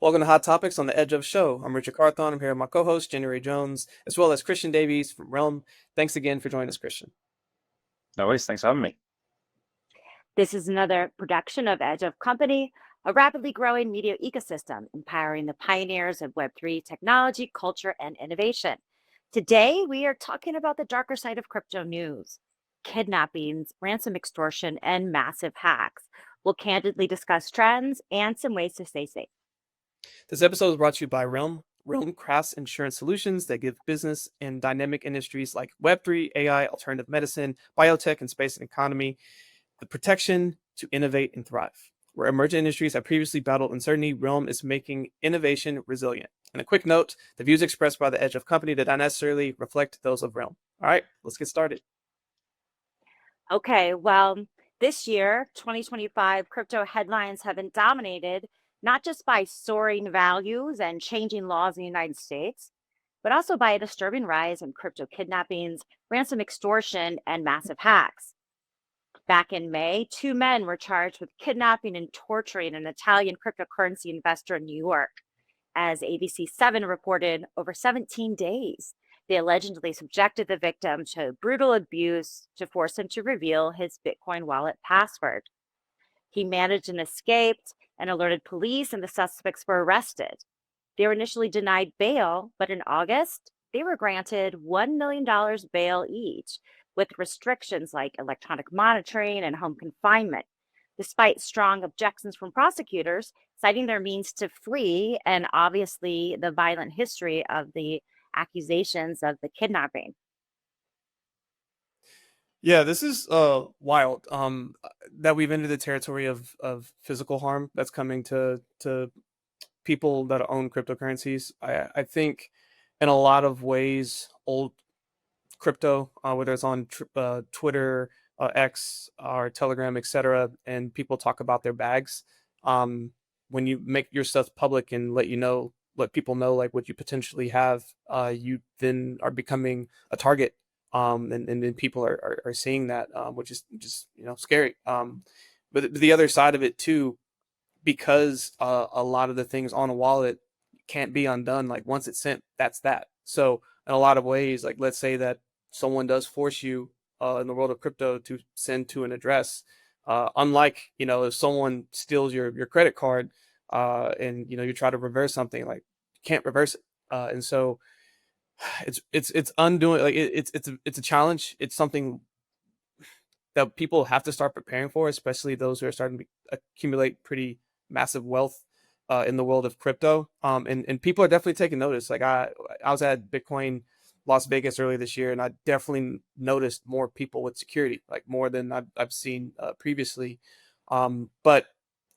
Welcome to Hot Topics on the Edge of Show. I'm Richard Carthon. I'm here with my co-host, January Jones, as well as Christian Davies from Relm. Thanks again for joining us, Christian. No worries. Thanks for having me. This is another production of Edge of Company, a rapidly growing media ecosystem empowering the pioneers of Web3 technology, culture, and innovation. Today, we are talking about the darker side of crypto news, kidnappings, ransom extortion, and massive hacks. We'll candidly discuss trends and some ways to stay safe. This episode is brought to you by Relm. Relm crafts insurance solutions that give business in dynamic industries like Web3, AI, alternative medicine, biotech, and space and economy the protection to innovate and thrive. Where emerging industries have previously battled uncertainty, Relm is making innovation resilient. And a quick note, the views expressed by the Edge of Company do not necessarily reflect those of Relm. All right, let's get started. Okay, well, this year, 2025, crypto headlines have been dominated not just by soaring values and changing laws in the United States, but also by a disturbing rise in crypto kidnappings, ransom extortion, and massive hacks. Back in May, two men were charged with kidnapping and torturing an Italian cryptocurrency investor in New York. As ABC7 reported, over 17 days, they allegedly subjected the victim to brutal abuse to force him to reveal his Bitcoin wallet password. He managed and escaped and alerted police, and the suspects were arrested. They were initially denied bail, but in August, they were granted $1 million bail each, with restrictions like electronic monitoring and home confinement, despite strong objections from prosecutors, citing their means to flee and obviously the violent history of the accusations of the kidnapping. Yeah, this is wild. That we've entered the territory of physical harm that's coming to people that own cryptocurrencies. I think in a lot of ways, old crypto, whether it's on Twitter, X, or Telegram, etc., and people talk about their bags. When you make your stuff public and let people know like what you potentially have, you then are becoming a target. And then people are seeing that, which is just scary. But the other side of it too, because a lot of the things on a wallet can't be undone. Like once it's sent, that's that. So in a lot of ways, like let's say that someone does force you in the world of crypto to send to an address. Unlike if someone steals your credit card and you try to reverse something, like you can't reverse it. And so it's undoing, like it's a challenge. It's something that people have to start preparing for, especially those who are starting to accumulate pretty massive wealth in the world of crypto. And people are definitely taking notice. Like I was at Bitcoin Las Vegas earlier this year, and I definitely noticed more people with security, like more than I've seen previously. But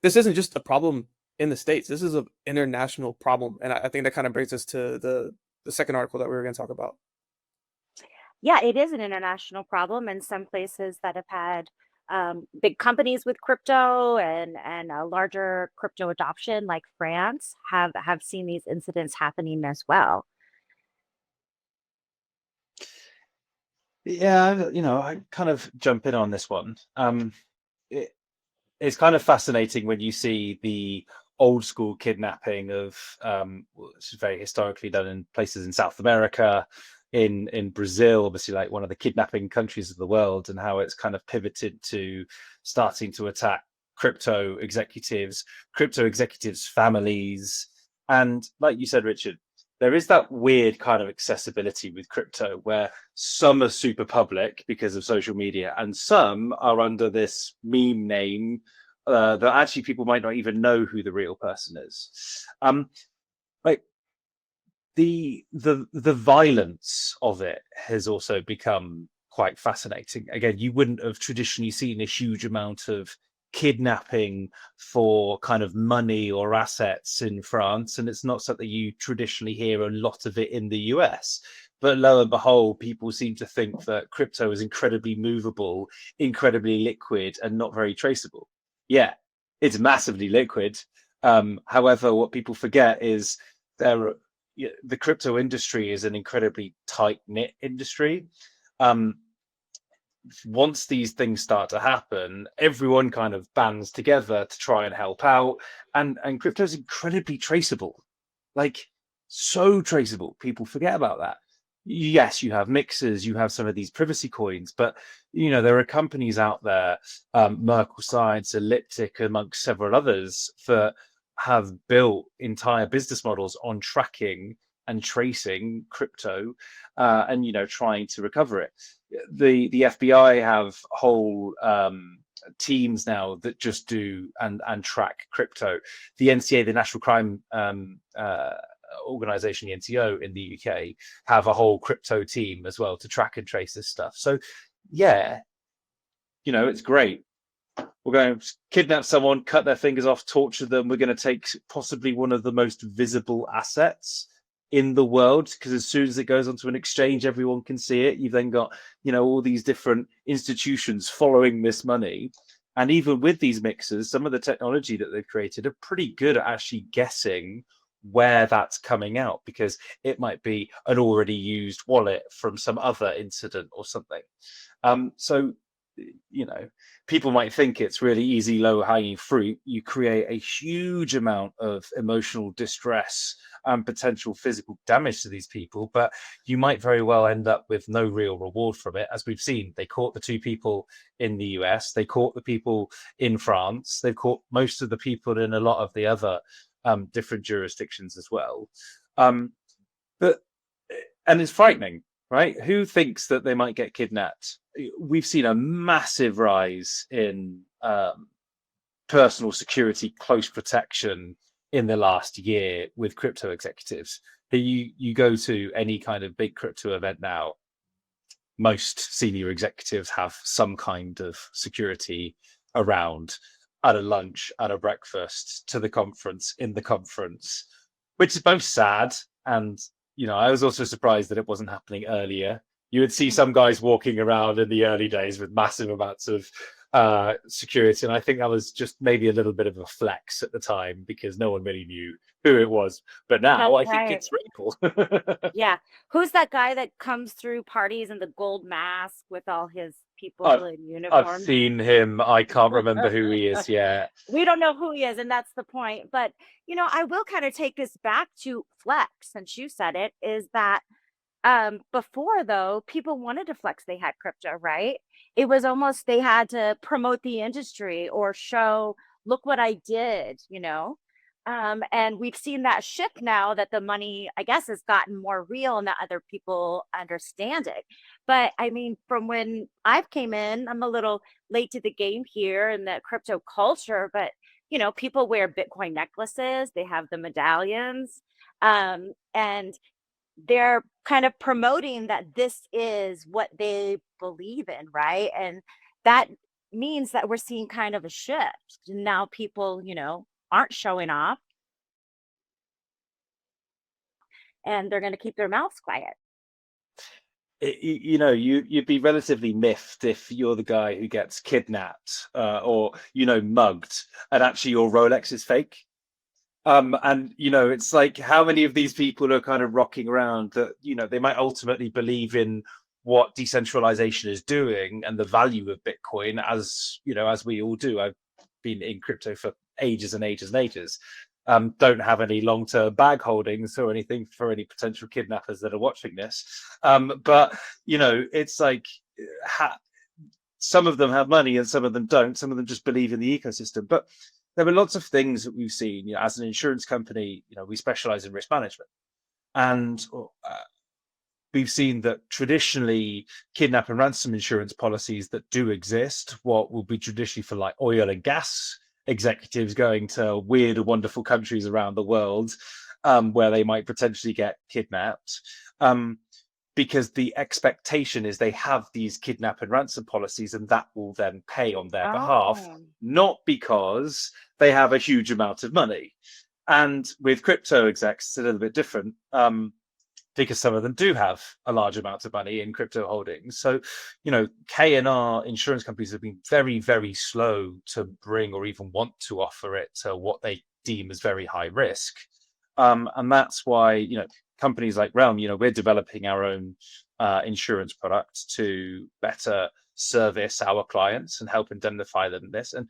this isn't just a problem in the States. This is an international problem, and I think that kind of brings us to the second article that we were going to talk about. Yeah, it is an international problem, and some places that have had big companies with crypto and a larger crypto adoption, like France, have seen these incidents happening as well. Yeah, I kind of jump in on this one. It's kind of fascinating when you see the old school kidnapping of, which is very historically done in places in South America, in Brazil, obviously like one of the kidnapping countries of the world, and how it's kind of pivoted to starting to attack crypto executives, families. And like you said, Richard, there is that weird kind of accessibility with crypto where some are super public because of social media and some are under this meme name that actually people might not even know who the real person is. Like the violence of it has also become quite fascinating. Again, you wouldn't have traditionally seen a huge amount of kidnapping for kind of money or assets in France, and it's not something you traditionally hear a lot of it in the US. But lo and behold, people seem to think that crypto is incredibly movable, incredibly liquid, and not very traceable. Yeah, it's massively liquid. However, what people forget is the crypto industry is an incredibly tight-knit industry. once these things start to happen, everyone kind of bands together to try and help out. And crypto is incredibly traceable, like so traceable. People forget about that. Yes, you have mixers, you have some of these privacy coins, but there are companies out there, Merkle Science, Elliptic, amongst several others, that have built entire business models on tracking and tracing crypto, and trying to recover it. The FBI have whole teams now that just do and track crypto. The NCA, the National Crime Organization, the NTO in the UK, have a whole crypto team as well to track and trace this stuff. So yeah, it's great. We're going to kidnap someone, cut their fingers off, torture them. We're going to take possibly one of the most visible assets in the world, because as soon as it goes onto an exchange, everyone can see it. You've then got, all these different institutions following this money. And even with these mixers, some of the technology that they've created are pretty good at actually guessing where that's coming out, because it might be an already used wallet from some other incident or something. So people might think it's really easy, low-hanging fruit. You create a huge amount of emotional distress and potential physical damage to these people, but you might very well end up with no real reward from it. As we've seen, they caught the 2 people in the US, they caught the people in France, they've caught most of the people in a lot of the other different jurisdictions as well. And it's frightening, right? Who thinks that they might get kidnapped? We've seen a massive rise in personal security, close protection in the last year with crypto executives. You go to any kind of big crypto event now, most senior executives have some kind of security around, at a lunch, at a breakfast, to the conference, in the conference, which is both sad and, I was also surprised that it wasn't happening earlier. You would see some guys walking around in the early days with massive amounts of security. And I think that was just maybe a little bit of a flex at the time, because no one really knew who it was. But now I think it's real. Yeah. Who's that guy that comes through parties in the gold mask with all his people in uniform? I've seen him. I can't remember who he is yet. We don't know who he is, and that's the point. But, I will kind of take this back to flex, since you said it, is that before, though, people wanted to flex they had crypto, right? It was almost they had to promote the industry or show, look what I did, and we've seen that shift now that the money, I guess, has gotten more real and that other people understand it. But I mean, from when I've came in, I'm a little late to the game here in the crypto culture, but people wear Bitcoin necklaces, they have the medallions, and they're kind of promoting that this is what they believe in, right? And that means that we're seeing kind of a shift. Now people, aren't showing off, and they're going to keep their mouths quiet. You'd be relatively miffed if you're the guy who gets kidnapped or mugged, and actually your Rolex is fake. And it's like, how many of these people are kind of rocking around that they might ultimately believe in what decentralization is doing and the value of Bitcoin, as we all do. I've been in crypto for ages and ages and ages. Don't have any long-term bag holdings or anything for any potential kidnappers that are watching this. But it's like, some of them have money and some of them don't. Some of them just believe in the ecosystem. But there are lots of things that we've seen. As an insurance company, we specialize in risk management, and we've seen that traditionally kidnap and ransom insurance policies that do exist, what will be traditionally for like oil and gas executives going to weird and wonderful countries around the world, where they might potentially get kidnapped, because the expectation is they have these kidnap and ransom policies, and that will then pay on their behalf, not because they have a huge amount of money. And with crypto execs, it's a little bit different, because some of them do have a large amount of money in crypto holdings. So, K&R insurance companies have been very, very slow to bring or even want to offer it to what they deem as very high risk. And that's why, companies like Relm, we're developing our own insurance product to better service our clients and help indemnify them in this. And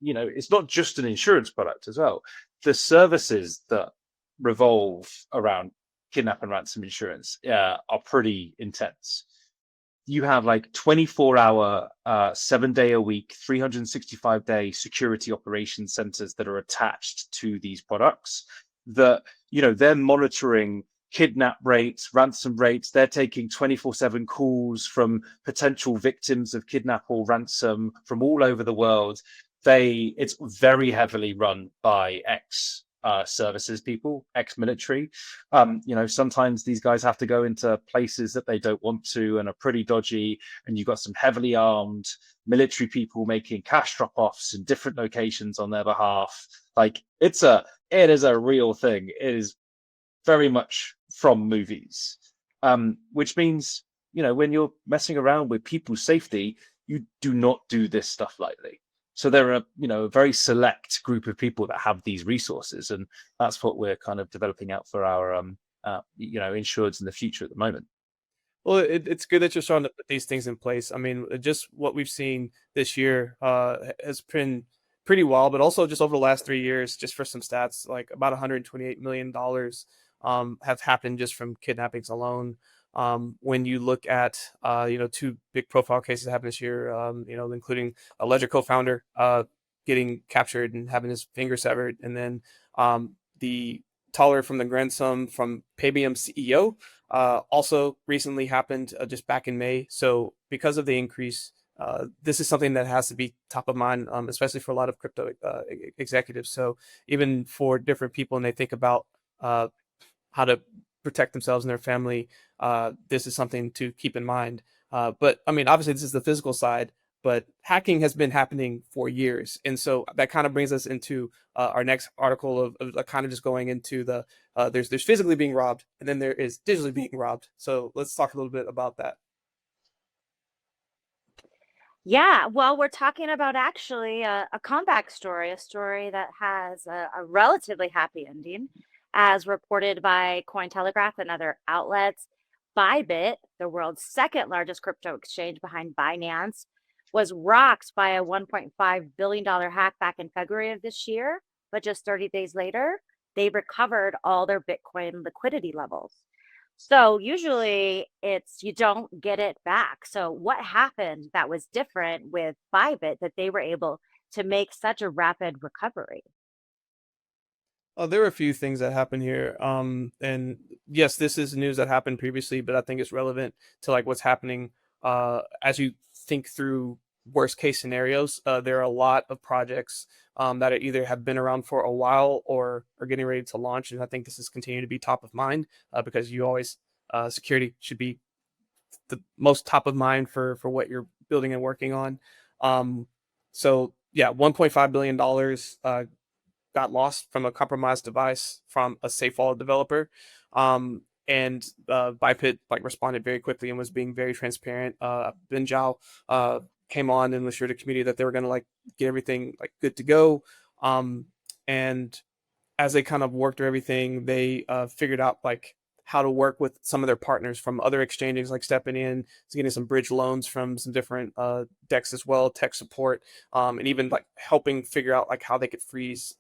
it's not just an insurance product as well. The services that revolve around kidnap and ransom insurance are pretty intense. You have like 24-hour, 7-day a week, 365-day security operations centers that are attached to these products that, they're monitoring kidnap rates, ransom rates. They're taking 24/7 calls from potential victims of kidnap or ransom from all over the world. It's very heavily run by services people, ex-military. Sometimes these guys have to go into places that they don't want to and are pretty dodgy, and you've got some heavily armed military people making cash drop-offs in different locations on their behalf. Like it is a real thing. It is very much from movies, which means, when you're messing around with people's safety, you do not do this stuff lightly. So there are, a very select group of people that have these resources, and that's what we're kind of developing out for our, insureds in the future at the moment. Well, it's good that you're starting to put these things in place. I mean, just what we've seen this year has been pretty wild, but also just over the last 3 years, just for some stats, like about $128 million have happened just from kidnappings alone. When you look at, 2 big profile cases that happened this year, including a Ledger co-founder getting captured and having his finger severed, and then the Taller from the Ransom from Paybium CEO also recently happened just back in May. So because of the increase, this is something that has to be top of mind, especially for a lot of crypto executives. So even for different people, and they think about how to protect themselves and their family, this is something to keep in mind. But I mean, obviously, this is the physical side, but hacking has been happening for years. And so that kind of brings us into our next article of kind of just going into the there's physically being robbed, and then there is digitally being robbed. So let's talk a little bit about that. Yeah, well, we're talking about actually a comeback story, a story that has a relatively happy ending, as reported by Cointelegraph and other outlets. Bybit, the world's second largest crypto exchange behind Binance, was rocked by a $1.5 billion hack back in February of this year. But just 30 days later, they recovered all their Bitcoin liquidity levels. So usually you don't get it back. So what happened that was different with Bybit that they were able to make such a rapid recovery? There are a few things that happen here. And yes, this is news that happened previously, but I think it's relevant to like what's happening as you think through worst case scenarios. There are a lot of projects that are either have been around for a while or are getting ready to launch. And I think this is continuing to be top of mind because you always security should be the most top of mind for what you're building and working on. So yeah, $1.5 billion got lost from a compromised device from a safe wallet developer. And Bybit like responded very quickly and was being very transparent. Ben Zhao came on and assured the community that they were going to like get everything like good to go. And as they kind of worked through everything, they figured out like how to work with some of their partners from other exchanges, like stepping in to getting some bridge loans from some different decks as well, tech support, and even like helping figure out like how they could freeze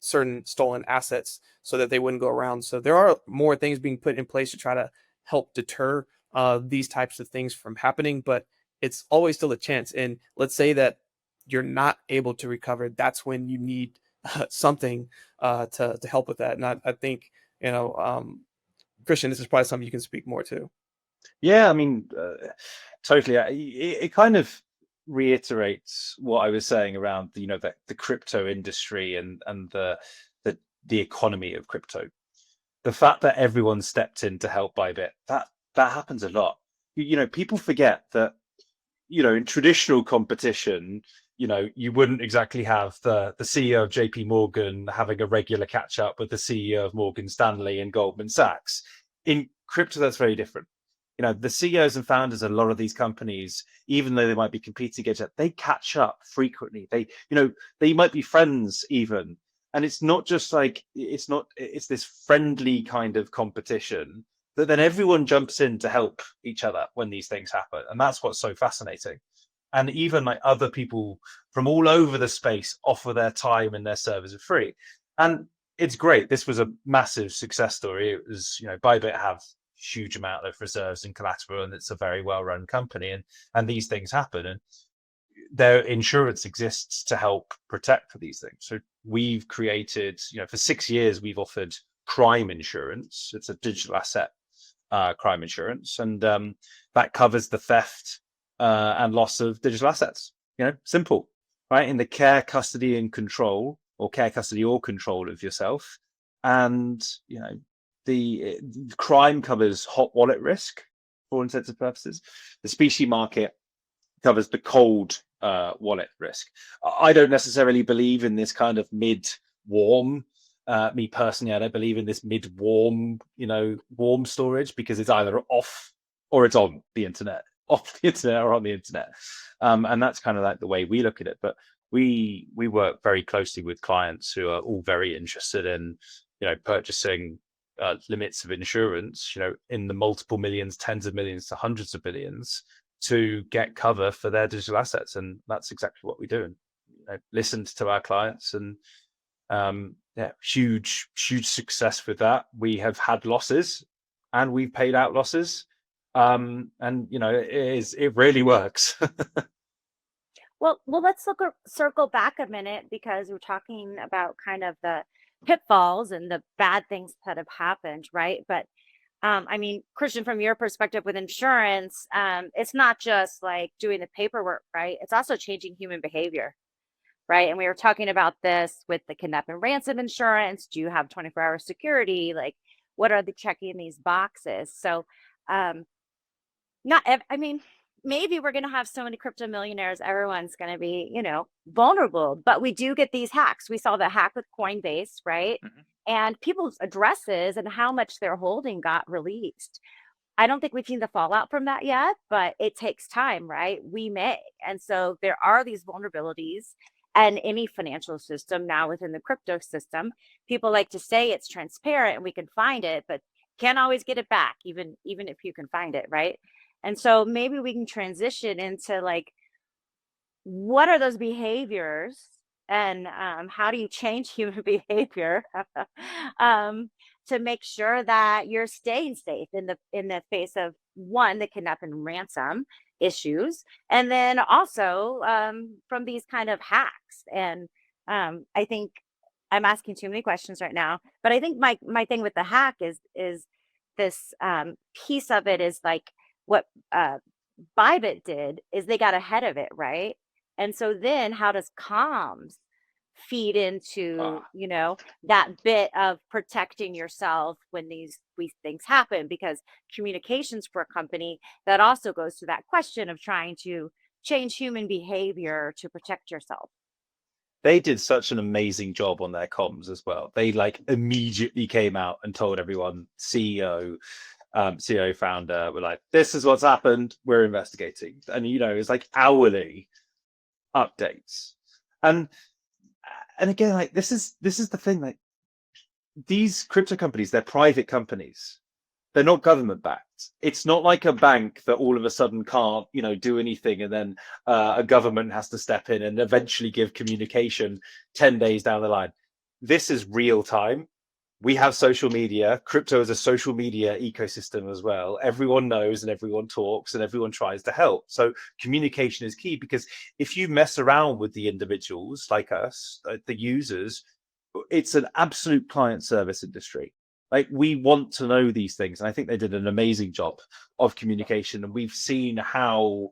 certain stolen assets so that they wouldn't go around. So there are more things being put in place to try to help deter these types of things from happening, but it's always still a chance. And let's say that you're not able to recover, that's when you need something to help with that. And I think, Christian, this is probably something you can speak more to. Yeah, I mean, totally. It kind of reiterates what I was saying around the crypto industry and the economy of crypto. The fact that everyone stepped in to help Bybit, that happens a lot. People forget that in traditional competition, you wouldn't exactly have the CEO of JP Morgan having a regular catch up with the CEO of Morgan Stanley and Goldman Sachs. In crypto, that's very different. The CEOs and founders of a lot of these companies, even though they might be competing against it, they catch up frequently. They might be friends even. And it's not just like, it's this friendly kind of competition that then everyone jumps in to help each other when these things happen. And that's what's so fascinating. And even like other people from all over the space offer their time and their service for free. And it's great. This was a massive success story. It was, Bybit have huge amount of reserves and collateral, and it's a very well run company, and these things happen, and their insurance exists to help protect for these things. So we've created, for 6 years we've offered crime insurance. It's a digital asset crime insurance, and that covers the theft and loss of digital assets. Simple, right? In the care, custody, and control, or care, custody, or control of yourself. And the crime covers hot wallet risk for all intents and purposes. The specie market covers the cold wallet risk. I don't necessarily believe in this kind of mid-warm. Me personally, I don't believe in this mid-warm, warm storage, because it's either off or it's on the internet, off the internet or on the internet. And that's kind of like the way we look at it. But we work very closely with clients who are all very interested in, purchasing limits of insurance, in the multiple millions, tens of millions to hundreds of billions, to get cover for their digital assets. And that's exactly what we do. And listened to our clients, and huge success with that. We have had losses, and we've paid out losses, and it really works. Well, let's circle back a minute, because we're talking about kind of the pitfalls and the bad things that have happened, right? But I mean, Christian, from your perspective with insurance, it's not just like doing the paperwork, right? It's also changing human behavior, right? And we were talking about this with the Kidnap and Ransom insurance. Do you have 24-hour security? Like, what are they checking these boxes? So, I mean, maybe we're going to have so many crypto millionaires, everyone's going to be, vulnerable, but we do get these hacks. We saw the hack with Coinbase, right? Mhm. And people's addresses and how much they're holding got released. I don't think we've seen the fallout from that yet, but it takes time, right? We may. And so there are these vulnerabilities, and any financial system now within the crypto system, people like to say it's transparent and we can find it, but can't always get it back, even if you can find it, right? And so maybe we can transition into like, what are those behaviors, and how do you change human behavior to make sure that you're staying safe in the face of, one, the kidnap and ransom issues, and then also from these kind of hacks. And I think I'm asking too many questions right now, but I think my thing with the hack is this piece of it is like what Bybit did is they got ahead of it, right? And so then how does comms feed into, that bit of protecting yourself when these things happen? Because communications for a company, that also goes to that question of trying to change human behavior to protect yourself. They did such an amazing job on their comms as well. They like immediately came out and told everyone, CEO, founder, were like, this is what's happened, we're investigating. And it's like hourly updates. And again, like this is the thing, like these crypto companies, they're private companies. They're not government backed. It's not like a bank that all of a sudden can't, do anything, and then a government has to step in and eventually give communication 10 days down the line. This is real time. We have social media. Crypto is a social media ecosystem as well. Everyone knows and everyone talks and everyone tries to help. So communication is key, because if you mess around with the individuals like us, the users, it's an absolute client service industry. Like, we want to know these things. And I think they did an amazing job of communication. And we've seen how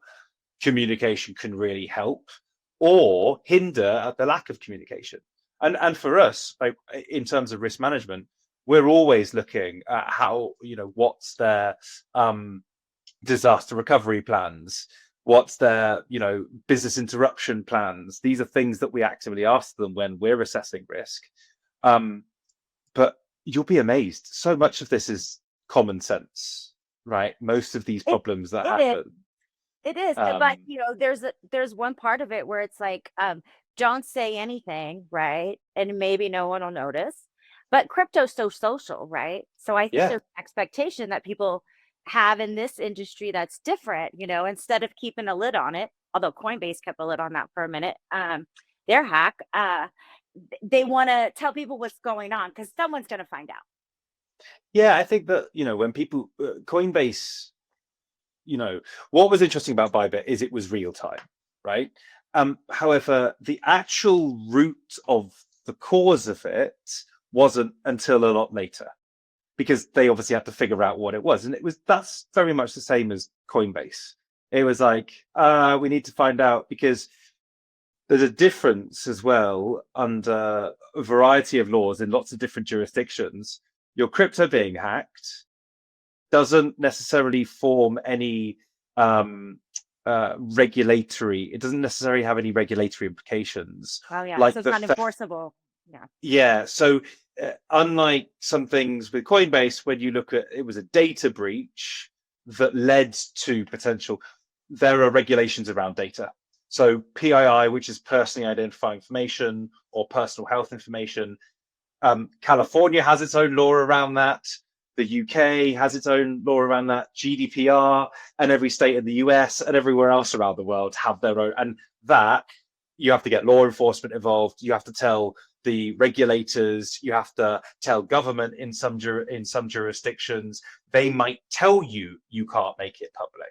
communication can really help or hinder the lack of communication. And for us, like, in terms of risk management, we're always looking at how, what's their disaster recovery plans, what's their, business interruption plans. These are things that we actively ask them when we're assessing risk. But you'll be amazed. So much of this is common sense, right? Most of these problems that happen. It is, but there's one part of it where it's like don't say anything, right? And maybe no one will notice. But crypto's so social, right? So I think Yeah. there's an expectation that people have in this industry that's different, instead of keeping a lid on it, although Coinbase kept a lid on that for a minute, their hack, they want to tell people what's going on because someone's going to find out. Yeah, I think that, when people, Coinbase, what was interesting about Bybit is it was real time, right? However, the actual root of the cause of it wasn't until a lot later, because they obviously had to figure out what it was. And that's very much the same as Coinbase. It was like, we need to find out, because there's a difference as well under a variety of laws in lots of different jurisdictions. Your crypto being hacked doesn't necessarily form any regulatory. It doesn't necessarily have any regulatory implications. Oh yeah, Like so it's the not enforceable. Yeah. Yeah. So unlike some things with Coinbase, when you look at it was a data breach that led to potential, there are regulations around data. So PII, which is personally identifying information or personal health information, California has its own law around that. The UK has its own law around that. GDPR, and every state in the US and everywhere else around the world have their own. And that you have to get law enforcement involved. You have to tell the regulators. You have to tell government in some jurisdictions. They might tell you can't make it public.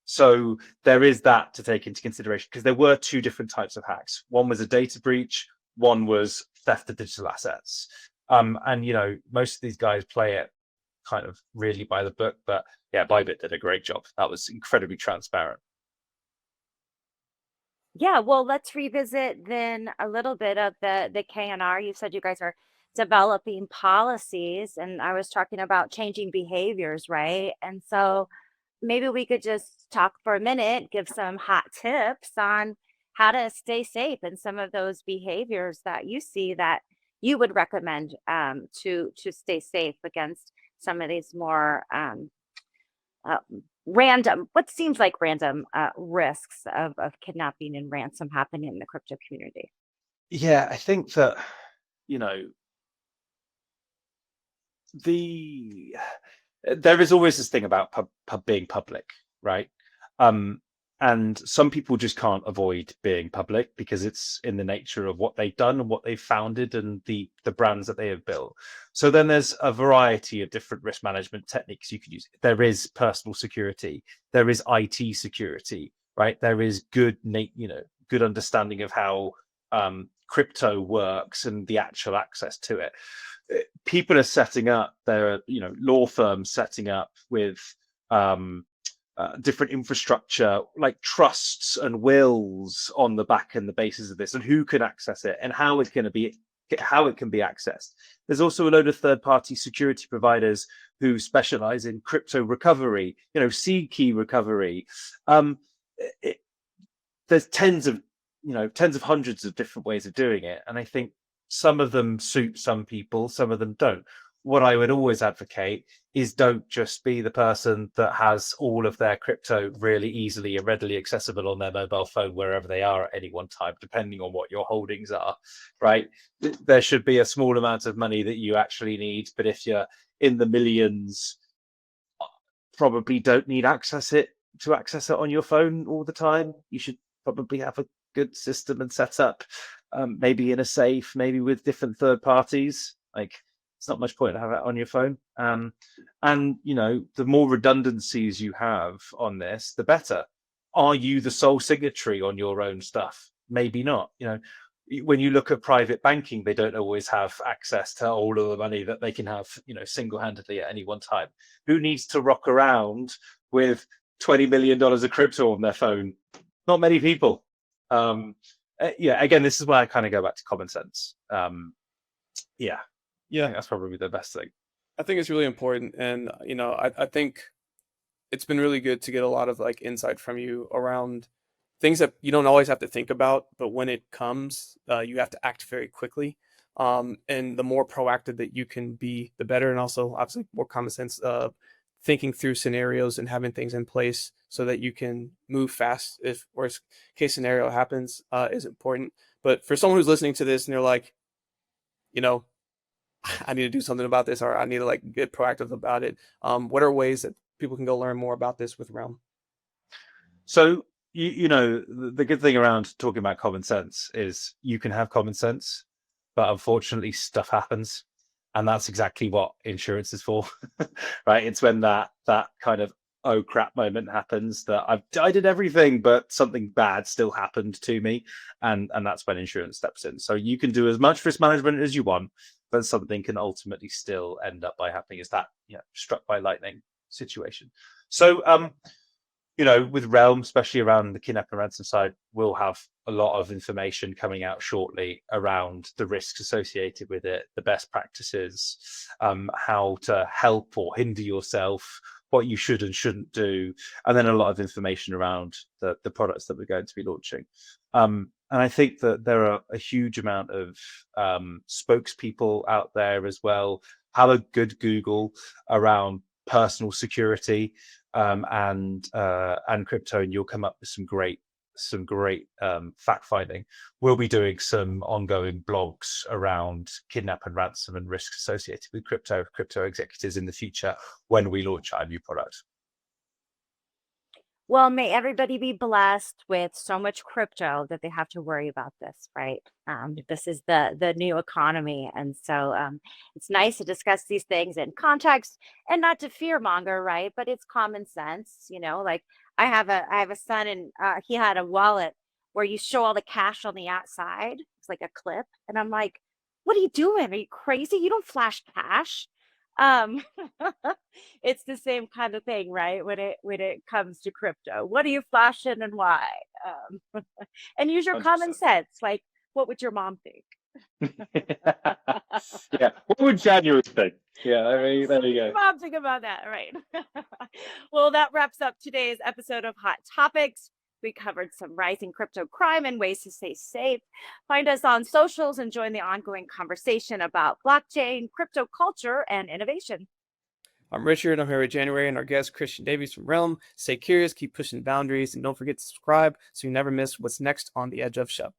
So there is that to take into consideration, because there were two different types of hacks. One was a data breach. One was theft of digital assets. And most of these guys play it kind of really by the book. But yeah, Bybit did a great job. That was incredibly transparent. Yeah, well, let's revisit then a little bit of the KNR. You said you guys are developing policies, and I was talking about changing behaviors, right? And so maybe we could just talk for a minute, give some hot tips on how to stay safe and some of those behaviors that you see that you would recommend to stay safe against some of these more uh, random, what seems like random risks of kidnapping and ransom happening in the crypto community. Yeah, I think that you know the there is always this thing about being public, right? Um, and some people just can't avoid being public because it's in the nature of what they've done and what they've founded and the brands that they have built. So then there's a variety of different risk management techniques you can use. There is personal security, there is IT security, right? There is good understanding of how crypto works and the actual access to it. People are setting up law firms setting up with different infrastructure like trusts and wills on the back and the basis of this, and who can access it and how it can be accessed. There's also a load of third-party security providers who specialize in crypto recovery, seed key recovery. There's tens of hundreds of different ways of doing it, and I think some of them suit some people, some of them don't. What I would always advocate is don't just be the person that has all of their crypto really easily and readily accessible on their mobile phone wherever they are at any one time, depending on what your holdings are, right? There should be a small amount of money that you actually need, but if you're in the millions, probably don't need access it on your phone all the time. You should probably have a good system and set up, maybe in a safe, maybe with different third parties. Like, it's not much point to have it on your phone. And the more redundancies you have on this, the better. Are you the sole signatory on your own stuff? Maybe not. When you look at private banking, they don't always have access to all of the money that they can have, single-handedly at any one time. Who needs to rock around with $20 million of crypto on their phone? Not many people. Again, this is where I kind of go back to common sense. Yeah, I think that's probably the best thing. I think it's really important, and I think it's been really good to get a lot of insight from you around things that you don't always have to think about, but when it comes, you have to act very quickly. And the more proactive that you can be, the better, and also obviously more common sense thinking through scenarios and having things in place so that you can move fast if worst case scenario happens is important. But for someone who's listening to this and they're like, you know, I need to do something about this, or I need to like get proactive about it. What are ways that people can go learn more about this with Relm? So you know, the good thing around talking about common sense is you can have common sense, but unfortunately stuff happens, and that's exactly what insurance is for. Right? It's when that kind of oh crap moment happens that I did everything but something bad still happened to me, and that's when insurance steps in. So you can do as much risk management as you want, but something can ultimately still end up by happening. Is that, you know, struck by lightning situation. So you know, with Relm, especially around the Kidnap and Ransom side, we'll have a lot of information coming out shortly around the risks associated with it, the best practices, how to help or hinder yourself, what you should and shouldn't do, and then a lot of information around the products that we're going to be launching. And I think that there are a huge amount of spokespeople out there as well. Have a good Google around personal security and crypto, and you'll come up with some great fact finding. We'll be doing some ongoing blogs around Kidnap and Ransom and risks associated with crypto executives in the future when we launch our new product. Well, may everybody be blessed with so much crypto that they have to worry about this, right? This is the new economy, and so it's nice to discuss these things in context and not to fearmonger, right? But it's common sense, you know. Like I have a son, and he had a wallet where you show all the cash on the outside. It's like a clip, and I'm like, "What are you doing? Are you crazy? You don't flash cash." Um, it's the same kind of thing, right? When it comes to crypto, what are you flashing and why? And use your common 100%. sense. Like, what would your mom think? Yeah. What would January think? Yeah, I mean, there you go. Mom, think about that, right? Well, that wraps up today's episode of Hot Topics. We covered some rising crypto crime and ways to stay safe. Find us on socials and join the ongoing conversation about blockchain, crypto culture, and innovation. I'm Richard. I'm here with January and our guest, Christian Davies from Relm. Stay curious, keep pushing boundaries, and don't forget to subscribe so you never miss what's next on the Edge of Shop.